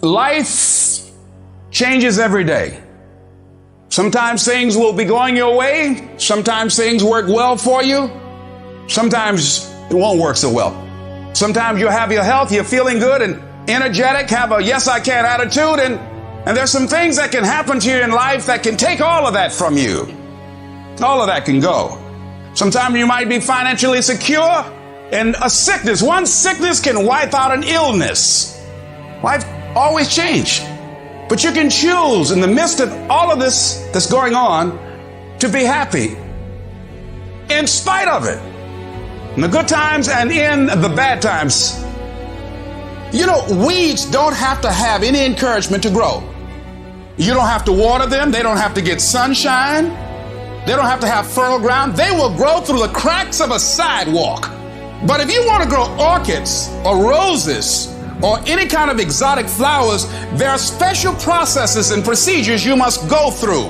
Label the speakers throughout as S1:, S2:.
S1: Life changes every day. Sometimes things will be going your way. Sometimes things work well for you. Sometimes it won't work so well. Sometimes you'll have your health, you're feeling good and energetic, have a yes I can attitude, and there's some things that can happen to you in life that can take all of that from you. All of that can go. Sometimes you might be financially secure, and a sickness, one sickness can wipe out an illness. Life always changes. But you can choose in the midst of all of this that's going on to be happy in spite of it. In the good times and in the bad times. You know, weeds don't have to have any encouragement to grow. You don't have to water them. They don't have to get sunshine. They don't have to have fertile ground. They will grow through the cracks of a sidewalk. But if you want to grow orchids or roses or any kind of exotic flowers, there are special processes and procedures you must go through.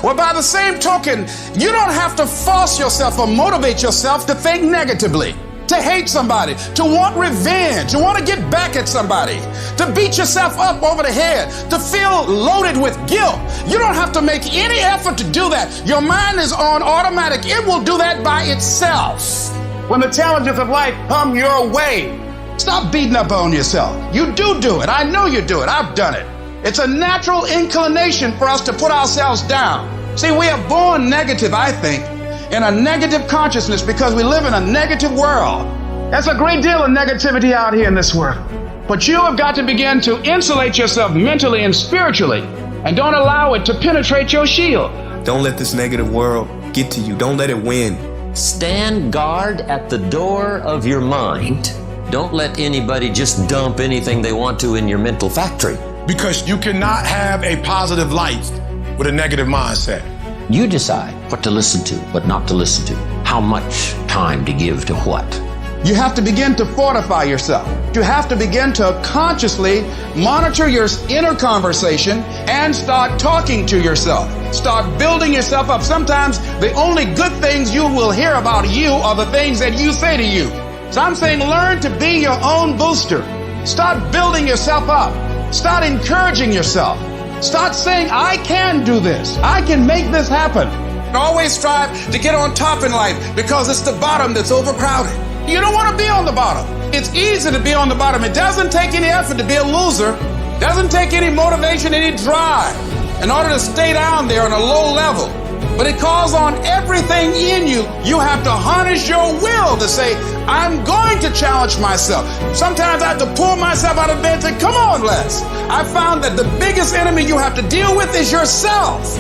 S1: Well, by the same token, you don't have to force yourself or motivate yourself to think negatively, to hate somebody, to want revenge, to want to get back at somebody, to beat yourself up over the head, to feel loaded with guilt. You don't have to make any effort to do that. Your mind is on automatic. It will do that by itself. When the challenges of life come your way, stop beating up on yourself. You do it. I know you do it. I've done it. It's a natural inclination for us to put ourselves down. See, we are born negative, I think, in a negative consciousness because we live in a negative world. There's a great deal of negativity out here in this world. But you have got to begin to insulate yourself mentally and spiritually, and don't allow it to penetrate your shield.
S2: Don't let this negative world get to you. Don't let it win.
S3: Stand guard at the door of your mind. Don't let anybody just dump anything they want to in your mental factory.
S4: Because you cannot have a positive life with a negative mindset.
S3: You decide what to listen to, what not to listen to, how much time to give to what.
S1: You have to begin to fortify yourself. You have to begin to consciously monitor your inner conversation and start talking to yourself. Start building yourself up. Sometimes the only good things you will hear about you are the things that you say to you. So I'm saying learn to be your own booster. Start building yourself up. Start encouraging yourself. Start saying, I can do this. I can make this happen. Always strive to get on top in life because it's the bottom that's overcrowded. You don't want to be on the bottom. It's easy to be on the bottom. It doesn't take any effort to be a loser. It doesn't take any motivation, any drive in order to stay down there on a low level. But it calls on everything in you. You have to harness your will to say, I'm going to challenge myself. Sometimes I have to pull myself out of bed and say, come on, Les. I found that the biggest enemy you have to deal with is yourself.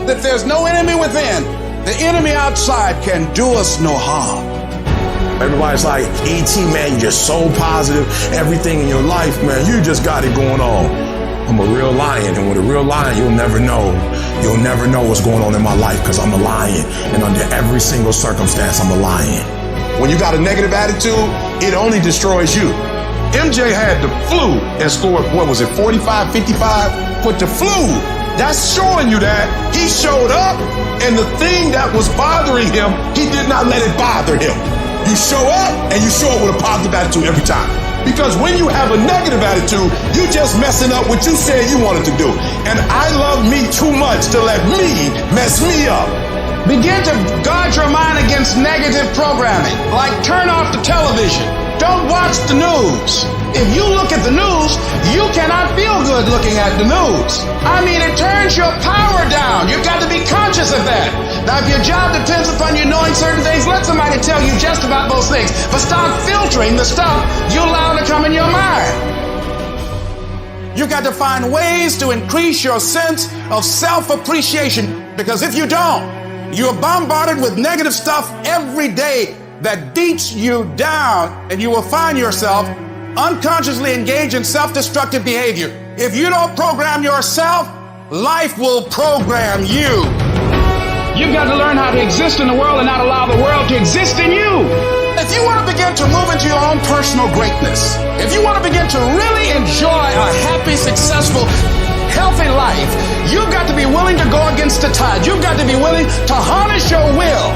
S1: If there's no enemy within, the enemy outside can do us no harm.
S4: Everybody's like, E.T., man, you're just so positive. Everything in your life, man, you just got it going on. I'm a real lion, and with a real lion, you'll never know. You'll never know what's going on in my life because I'm a lion. And under every single circumstance, I'm a lion. When you got a negative attitude, it only destroys you. MJ had the flu and scored, 45, 55? But the flu, that's showing you that he showed up, and the thing that was bothering him, he did not let it bother him. You show up, and you show up with a positive attitude every time. Because when you have a negative attitude, you just messing up what you said you wanted to do. And I love me too much to let me mess me up.
S1: Begin to guard your mind against negative programming, like turn off the television. Don't watch the news. If you look at the news, you cannot feel good looking at the news. I mean, it turns your power down. You've got to be conscious of that. Now, if your job depends upon you knowing certain things, let somebody tell you just about those things. But start filtering the stuff you allow to come in your mind. You've got to find ways to increase your sense of self-appreciation, because if you don't, you're bombarded with negative stuff every day that beats you down, and you will find yourself unconsciously engaged in self-destructive behavior. If you don't program yourself, life will program you. You've got to learn how to exist in the world and not allow the world to exist in you. If you want to begin to move into your own personal greatness, if you want to begin to really enjoy a happy, successful, healthy life, you've got to be willing to go against the tide. You've got to be willing to harness your will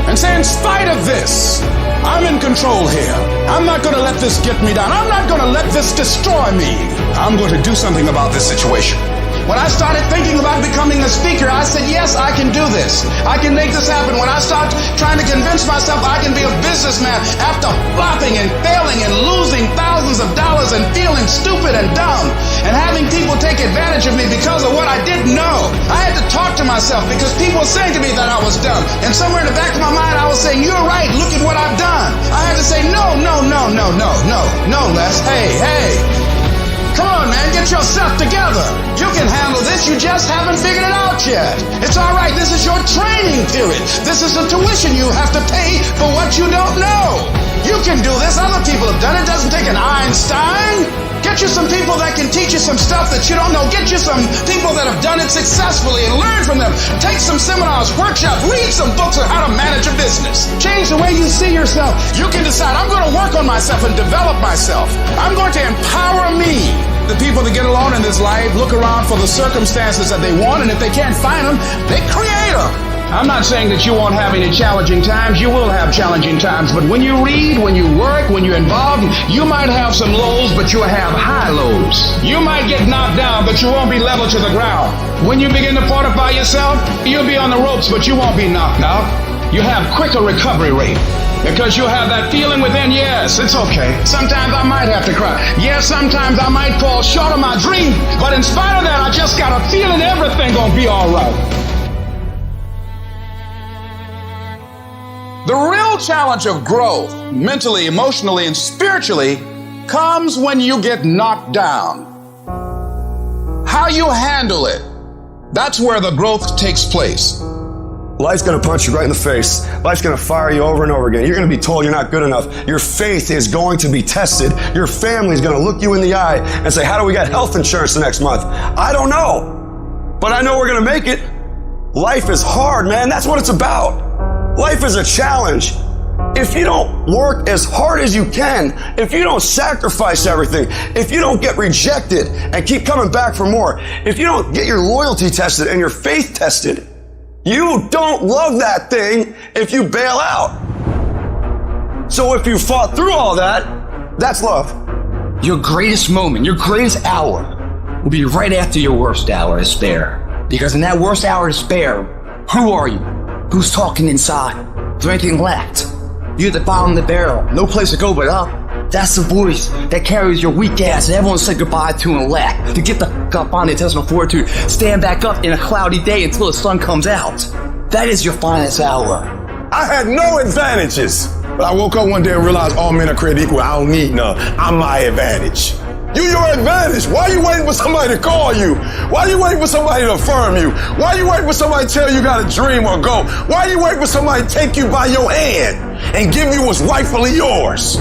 S1: and say, in spite of this, I'm in control here. I'm not going to let this get me down. I'm not going to let this destroy me. I'm going to do something about this situation. When I started thinking about becoming a speaker, I said, yes, I can do this. I can make this happen. When I started trying to convince myself I can be a businessman after flopping and failing and losing thousands of dollars and feeling stupid and dumb and having people take advantage of me because of what I didn't know, I had to talk to myself because people were saying to me that I was dumb. And somewhere in the back of my mind, I was saying, you're right. Look at what I've done. I had to say, no, Les. Hey. Come on, man, get yourself together. You can handle this, you just haven't figured it out yet. It's all right, this is your training period. This is the tuition you have to pay for what you don't know. You can do this, other people have done it. It doesn't take an Einstein. Get you some people that can teach you some stuff that you don't know. Get you some people that have done it successfully and learn from them. Take some seminars, workshops, read some books on how to manage a business. Change the way you see yourself. You can decide, I'm going to work on myself and develop myself. I'm going to empower me. The people that get along in this life look around for the circumstances that they want, and if they can't find them, they create them. I'm not saying that you won't have any challenging times. You will have challenging times, but when you read, when you work, when you're involved, you might have some lows, but you'll have high lows. You might get knocked down, but you won't be level to the ground. When you begin to fortify yourself, you'll be on the ropes, but you won't be knocked out. You have quicker recovery rate. Because you have that feeling within, yes, it's okay. Sometimes I might have to cry. Yes, sometimes I might fall short of my dream. But in spite of that, I just got a feeling everything gonna be all right. The real challenge of growth, mentally, emotionally, and spiritually, comes when you get knocked down. How you handle it, that's where the growth takes place.
S5: Life's going to punch you right in the face. Life's going to fire you over and over again. You're going to be told you're not good enough. Your faith is going to be tested. Your family's going to look you in the eye and say, how do we get health insurance the next month? I don't know, but I know we're going to make it. Life is hard, man. That's what it's about. Life is a challenge. If you don't work as hard as you can, if you don't sacrifice everything, if you don't get rejected and keep coming back for more, if you don't get your loyalty tested and your faith tested, you don't love that thing if you bail out. So if you fought through all that, that's love.
S6: Your greatest moment, your greatest hour will be right after your worst hour of despair. Because in that worst hour of despair, who are you? Who's talking inside? Is there anything left? You're at the bottom of the barrel, no place to go but up. That's the voice that carries your weak ass and everyone said goodbye to and left. To get the fuck up on the intestinal fortitude, stand back up in a cloudy day until the sun comes out. That is your finest hour.
S4: I had no advantages. But I woke up one day and realized all men are created equal. I don't need none. I'm my advantage. You your advantage. Why are you waiting for somebody to call you? Why are you waiting for somebody to affirm you? Why are you waiting for somebody to tell you got a dream or go? Why are you waiting for somebody to take you by your hand and give you what's rightfully yours?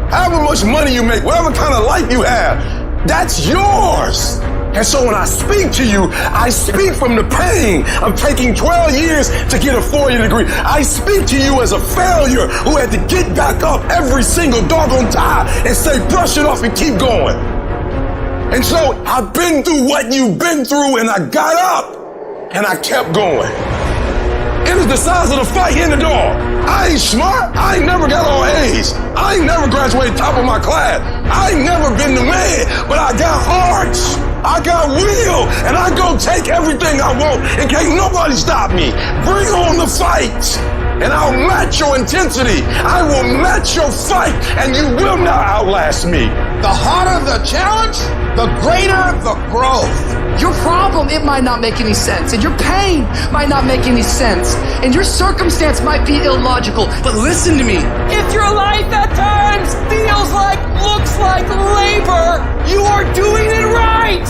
S4: However much money you make, whatever kind of life you have, that's yours. And so when I speak to you, I speak from the pain of taking 12 years to get a 4-year degree. I speak to you as a failure who had to get back up every single doggone time and say, brush it off and keep going. And so I've been through what you've been through, and I got up and I kept going. It was the size of the fight in the door. I ain't smart. I ain't never got all A's. I ain't never graduated top of my class. I ain't never been the man, but I got hearts. I got will, and I go take everything I want, and can't nobody stop me. Bring on the fight, and I'll match your intensity. I will match your fight, and you will not outlast me.
S1: The harder the challenge, the greater the growth.
S6: Your problem, it might not make any sense, and your pain might not make any sense, and your circumstance might be illogical, but listen to me. If your life at times feels like, looks like labor, you are doing it right.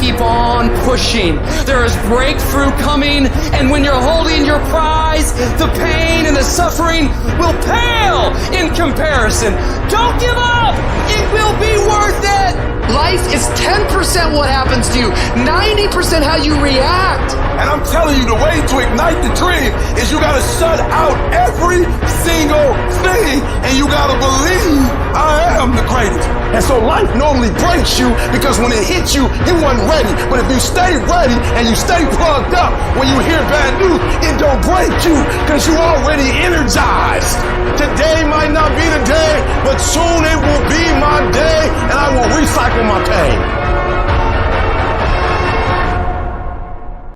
S6: Keep on pushing. There is breakthrough coming, and when you're holding your prize, the pain and the suffering will pale in comparison. Don't give up. It will be worth it. Life is 10% what happens influenced you. 90% how you react.
S4: And I'm telling you, the way to ignite the dream is you gotta shut out every single thing, and you gotta believe I am the greatest. And so life normally breaks you because when it hits you, you weren't ready. But if you stay ready and you stay plugged up, when you hear bad news, it don't break you because you already energized. Today might not be the day, but soon it will be my day, and I will recycle